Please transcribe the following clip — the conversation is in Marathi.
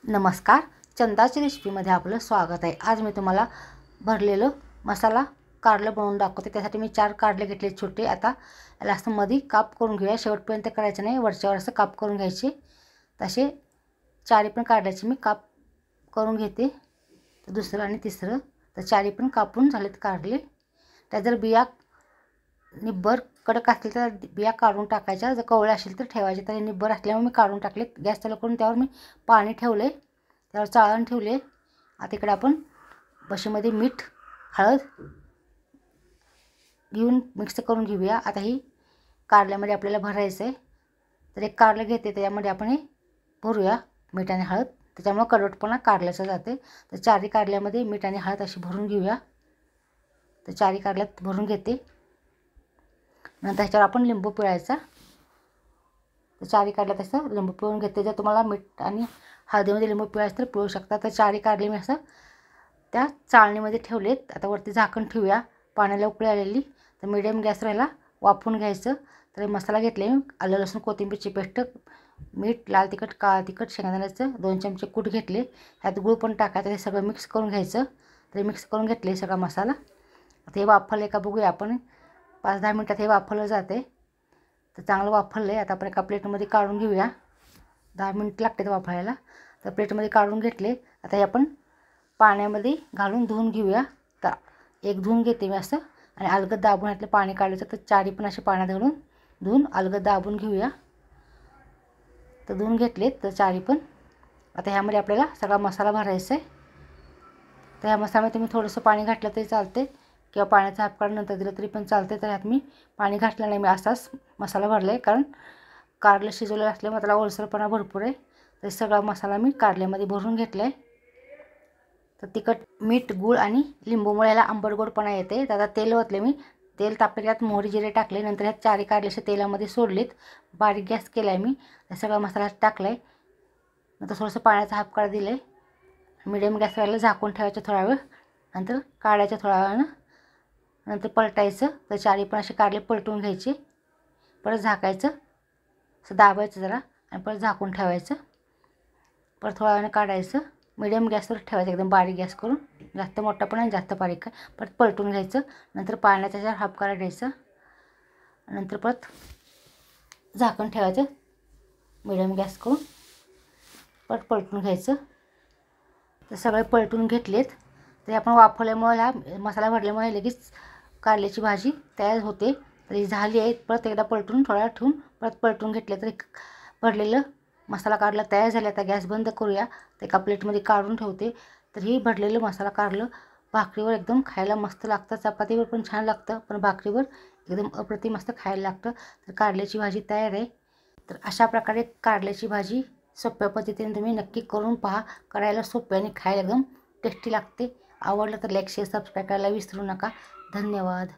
नमस्कार, चंदाची रेसिपीमध्ये आपलं स्वागत आहे। आज मी तुम्हाला भरलेलं मसाला कारलं बनवून दाखवते। त्यासाठी मी 4 कारले घेतले छोटे। आता याला असं मध्ये काप करून घेऊया। शेवटपर्यंत करायचं नाही, वरच्यावर असं काप करून घ्यायचे। तसे 4 पण कारल्याचे मी काप करून घेते। तर दुसरं आणि तिसरं, तर 4 पण कापून झालेत कारले। त्या जर बिया निब्बर कडक असतील तर बिया काढून टाकायच्या, जर कवळे असेल तर ठेवायचे। तर निब्बर असल्यामुळे मी काढून टाकले। गॅस चालू करून त्यावर मी पाणी ठेवले, त्यावर चाळण ठेवले। आता इकडे आपण बशीमध्ये मीठ हळद घेऊन मिक्स करून घेऊया। आता ही कारल्यामध्ये आपल्याला भरायचं आहे। तर एक कारलं घेते, त्यामध्ये आपण हे भरूया मीठ आणि हळद, त्याच्यामुळे कडवटपणा कारल्याचं जाते। तर 4 कारल्यामध्ये मीठ आणि हळद अशी भरून घेऊया। तर 4 कारल्यात भरून घेते। नंतर ह्याच्यावर आपण लिंबू पिळायचा। तर 4 कारल्यात असं लिंबू पिळून घेते। जर तुम्हाला मीठ आणि हळदीमध्ये लिंबू पिळायचं तर पिळू शकता। तर 4 कारले मी असं त्या चाळणीमध्ये ठेवलेत। आता वरती झाकण ठेवूया। पाण्याला उकळी आलेली, तर मीडियम गॅस राहिला वाफवून घ्यायचं। तर मसाला घेतले, आलं लसूण कोथिंबीरची पेस्ट, मीठ, लाल तिखट, काळं तिखट, शेंगदाण्याचं 2 चमचे कूट घेतले। ह्यात गूळ पण टाकायचं, हे सगळं मिक्स करून घ्यायचं। तर मिक्स करून घेतले सगळा मसाला। आता हे वाफवले का बघूया आपण। 5-10 मिनटात हे वाफवलं जाते। तर चांगलं वाफवलं आहे। आता आपण एका प्लेटमध्ये काढून घेऊया। 10 मिनिट लागते वाफवायला। तर प्लेटमध्ये काढून घेतले। आता हे आपण पाण्यामध्ये घालून धुवून घेऊया। तर एक धुवून घेते मी असं, आणि अलगद दाबून यातलं पाणी काढायचं। तर 4 पण असे पाण्यात घालून धुवून अलगद दाबून घेऊया। तर धुवून घेतलेत तर 4 पण। आता ह्यामध्ये आपल्याला सगळा मसाला भरायचा आहे। तर ह्या मसाल्यामध्ये तुम्ही थोडंसं पाणी घातलं तरी चालते, किंवा पाण्याचा हाफ काढून नंतर दिलं तरी पण चालते। तर ह्यात मी पाणी घातलं नाही, मी असाच मसाला भरला आहे, कारण कारलं शिजवलेलं असल्यामुळे त्याला ओलसरपणा भरपूर आहे। तर सगळा मसाला मी कारल्यामध्ये भरून घेतला आहे। तर तिखट, मीठ, गूळ आणि लिंबूमुळे याला आंबट गोडपणा येते। तर आता तेल ओतले मी, तेल तापले, त्यात मोहरी जिरे टाकले। नंतर ह्यात 4 कारल्याचे तेलामध्ये सोडलेत। बारीक गॅस केला आहे मी, सगळा मसाला टाकला आहे। नंतर थोडंसं पाण्याचा हाफ काढ दिलं आहे। मिडियम गॅसवरला झाकून ठेवायचं थोडा वेळ, नंतर काढायचं थोड्या वेळानं, नंतर पलटायचं। तर 4 पण असे कारले पलटून घ्यायचे, परत झाकायचं, असं दाबायचं जरा, आणि परत झाकून ठेवायचं। परत थोड्या वेळानं काढायचं, मिडियम गॅसवर ठेवायचं, एकदम बारीक गॅस करून, जास्त मोठा पण आणि जास्त बारीक काय। परत पलटून घ्यायचं, नंतर पाण्याचा जरा हाफ काढा द्यायचा, नंतर परत झाकण ठेवायचं मिडियम गॅस करून, परत पलटून घ्यायचं। तर सगळे पलटून घेतलेत। तर आपण वाफवल्यामुळे हा मसाला भरल्यामुळे लगेच कारल्याची भाजी तयार होते। तर ही झाली आहे। परत एकदा पलटून थोडा ठेवून परत पलटून घेतले, तर भरलेलं मसाला कारलं तयार झालं। आता गॅस बंद करूया। तर एका प्लेटमध्ये काढून ठेवते। तर ही भरलेलं मसाला कारलं भाकरीवर एकदम खायला मस्त लागतं, चपातीवर पण छान लागतं, पण भाकरीवर एकदम अप्रतिम मस्त खायला लागतं। तर कारल्याची भाजी तयार आहे। तर अशा प्रकारे कारल्याची भाजी सोप्या पद्धतीने तुम्ही नक्की करून पहा। करायला सोपे आणि खायला एकदम टेस्टी लागते। आवडलं तर लाईक, शेअर, सबस्क्राईब करायला विसरू नका। धन्यवाद।